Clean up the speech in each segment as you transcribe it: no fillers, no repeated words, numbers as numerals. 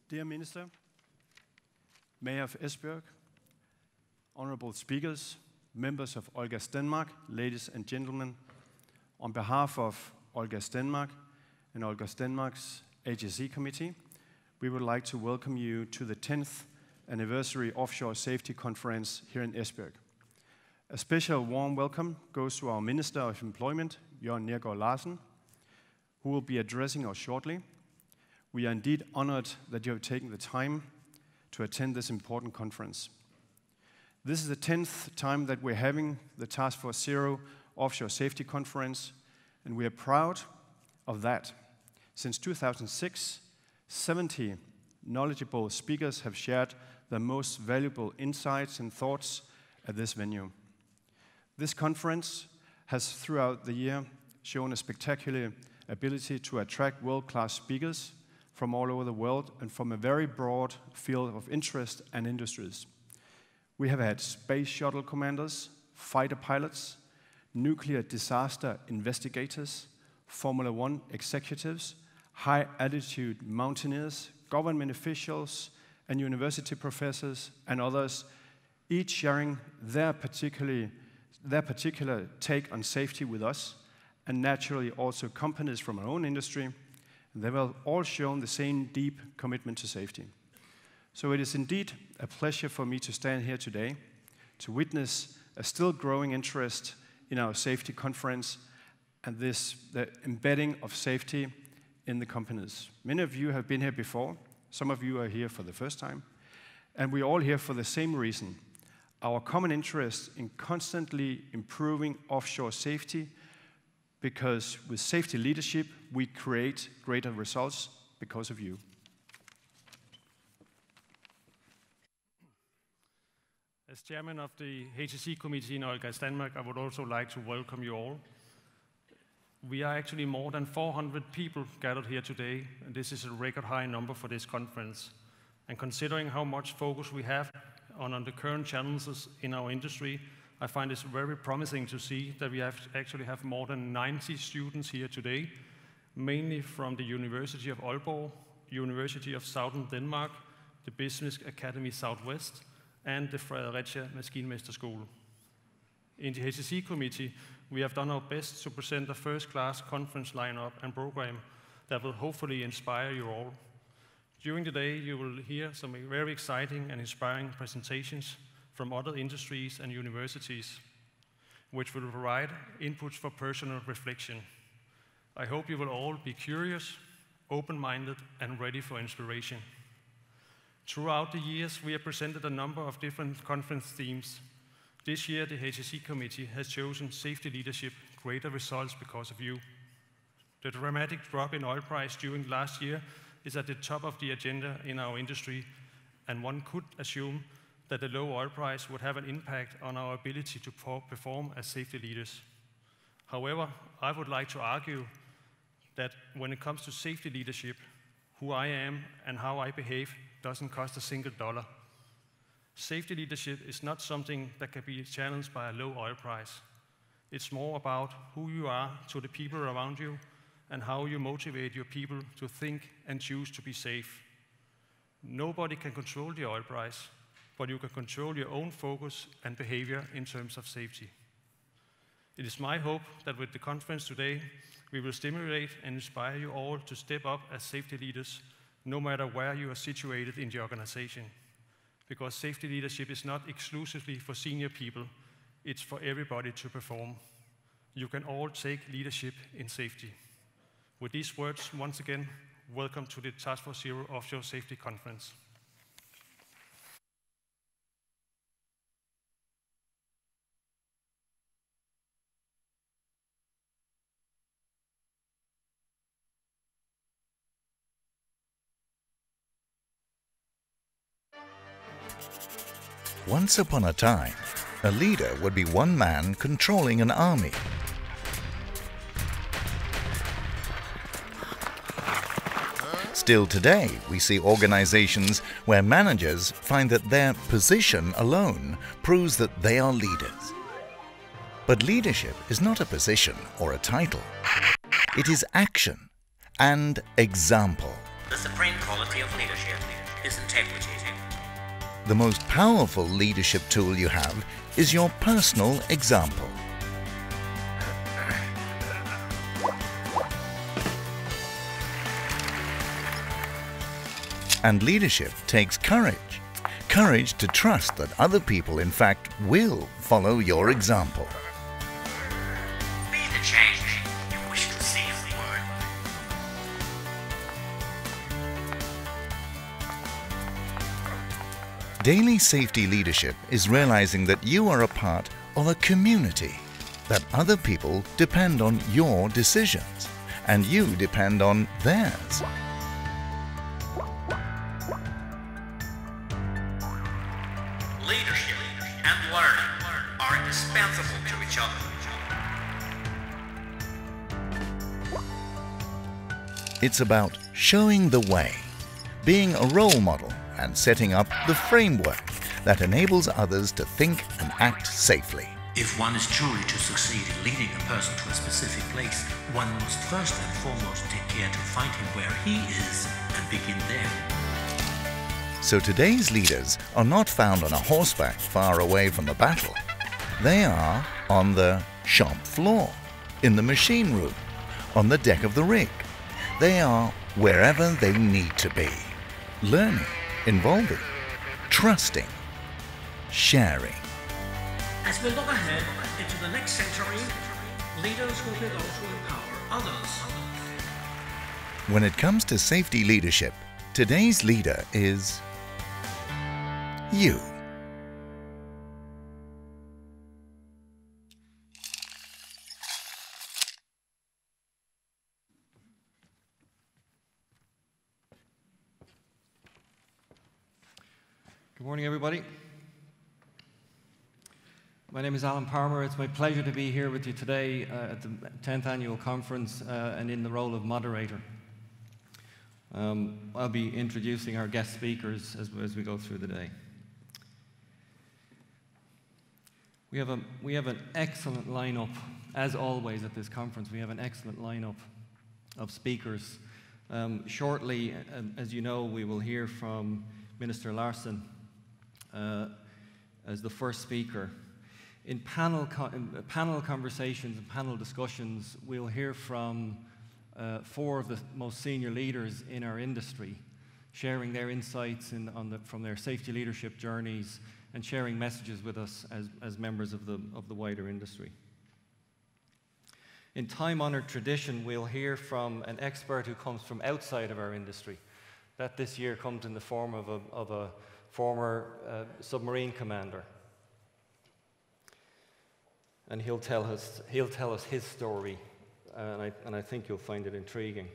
Dear Minister, Mayor of Esbjerg, honorable speakers, members of Olga's Denmark, ladies and gentlemen, on behalf of Olga's Denmark and Olga's Denmark's HSE Committee, we would like to welcome you to the 10th anniversary Offshore Safety Conference here in Esbjerg. A special warm welcome goes to our Minister of Employment, Jørgen Neergaard Larsen, who will be addressing us shortly. We are indeed honored that you have taken the time to attend this important conference. This is the 10th time that we're having the Task Force Zero Offshore Safety Conference, and we are proud of that. Since 2006, 70 knowledgeable speakers have shared their most valuable insights and thoughts at this venue. This conference has throughout the year shown a spectacular ability to attract world-class speakers from all over the world and from a very broad field of interest and industries. We have had space shuttle commanders, fighter pilots, nuclear disaster investigators, Formula One executives, high-altitude mountaineers, government officials, and university professors and others, each sharing their particular take on safety with us, and naturally also companies from our own industry. They have all shown the same deep commitment to safety. So it is indeed a pleasure for me to stand here today to witness a still growing interest in our safety conference and the embedding of safety in the companies. Many of you have been here before. Some of you are here for the first time. And we're all here for the same reason. Our common interest in constantly improving offshore safety, because with safety leadership, we create greater results because of you. As chairman of the HSE Committee in Olga's Denmark, I would also like to welcome you all. We are actually more than 400 people gathered here today, and this is a record high number for this conference. And considering how much focus we have on the current challenges in our industry, I find it very promising to see that we actually have more than 90 students here today, mainly from the University of Aalborg, University of Southern Denmark, the Business Academy Southwest, and the Fredericia Maskinmesterskole. In the HSE Committee, we have done our best to present a first-class conference lineup and program that will hopefully inspire you all. During the day, you will hear some very exciting and inspiring presentations from other industries and universities, which will provide inputs for personal reflection. I hope you will all be curious, open-minded, and ready for inspiration. Throughout the years, we have presented a number of different conference themes. This year, the HSE Committee has chosen safety leadership, greater results because of you. The dramatic drop in oil price during last year is at the top of the agenda in our industry, and one could assume that the low oil price would have an impact on our ability to perform as safety leaders. However, I would like to argue that when it comes to safety leadership, who I am and how I behave doesn't cost a single dollar. Safety leadership is not something that can be challenged by a low oil price. It's more about who you are to the people around you and how you motivate your people to think and choose to be safe. Nobody can control the oil price, but you can control your own focus and behavior in terms of safety. It is my hope that with the conference today, we will stimulate and inspire you all to step up as safety leaders, no matter where you are situated in the organization. Because safety leadership is not exclusively for senior people, it's for everybody to perform. You can all take leadership in safety. With these words, once again, welcome to the Task Force Zero Offshore Safety Conference. Once upon a time, a leader would be one man controlling an army. Still today, we see organizations where managers find that their position alone proves that they are leaders. But leadership is not a position or a title. It is action and example. supreme quality of leadership is integrity. The most powerful leadership tool you have is your personal example. And leadership takes courage. Courage to trust that other people, in fact, will follow your example. Be the change you wish to see in the world. Daily safety leadership is realizing that you are a part of a community, that other people depend on your decisions, and you depend on theirs. Leadership and learning are indispensable to each other. It's about showing the way, being a role model, and setting up the framework that enables others to think and act safely. If one is truly to succeed in leading a person to a specific place, one must first and foremost take care to find him where he is and begin there. So today's leaders are not found on a horseback far away from the battle. They are on the shop floor, in the machine room, on the deck of the rig. They are wherever they need to be, learning, involving, trusting, sharing. As we look ahead into the next century, leaders will be those who empower others. When it comes to safety leadership, today's leader is you. Good morning, everybody. My name is Alan Palmer. It's my pleasure to be here with you today at the 10th Annual Conference and in the role of moderator. I'll be introducing our guest speakers as we go through the day. We have an excellent lineup, as always at this conference. We have an excellent lineup of speakers. Shortly, as you know, we will hear from Minister Larsson as the first speaker. In panel conversations and panel discussions, we'll hear from 4 of the most senior leaders in our industry, sharing their insights from their safety leadership journeys and sharing messages with us as members of the wider industry. In time-honored tradition, we'll hear from an expert who comes from outside of our industry. That this year comes in the form of a former submarine commander. And he'll tell us his story, and I think you'll find it intriguing.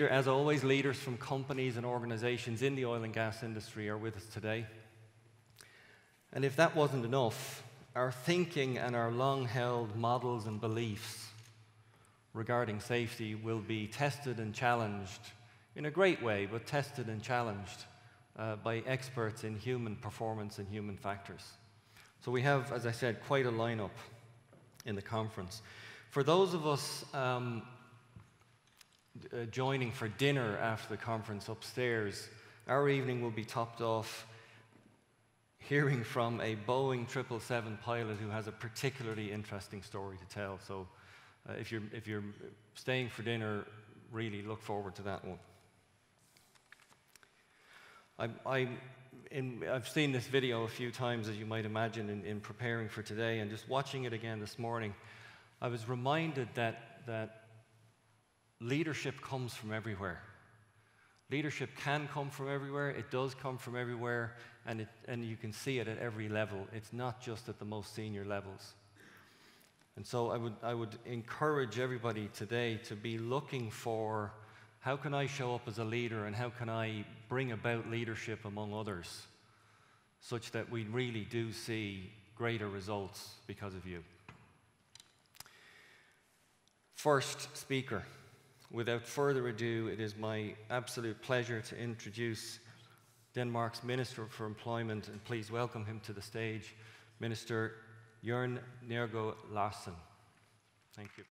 As always, leaders from companies and organizations in the oil and gas industry are with us today. And if that wasn't enough, our thinking and our long-held models and beliefs regarding safety will be tested and challenged in a great way, but tested and challenged by experts in human performance and human factors. So we have, as I said, quite a lineup in the conference. For those of us joining for dinner after the conference upstairs, our evening will be topped off hearing from a Boeing 777 pilot who has a particularly interesting story to tell. So if you're staying for dinner, really look forward to that one. I've seen this video a few times, as you might imagine, in preparing for today, and just watching it again this morning, I was reminded that leadership comes from everywhere. Leadership can come from everywhere, it does come from everywhere, and you can see it at every level. It's not just at the most senior levels. And so I would encourage everybody today to be looking for, how can I show up as a leader, and how can I bring about leadership among others, such that we really do see greater results because of you. First speaker. Without further ado, it is my absolute pleasure to introduce Denmark's Minister for Employment, and please welcome him to the stage, Minister Jørgen Neergaard Larsen. Thank you.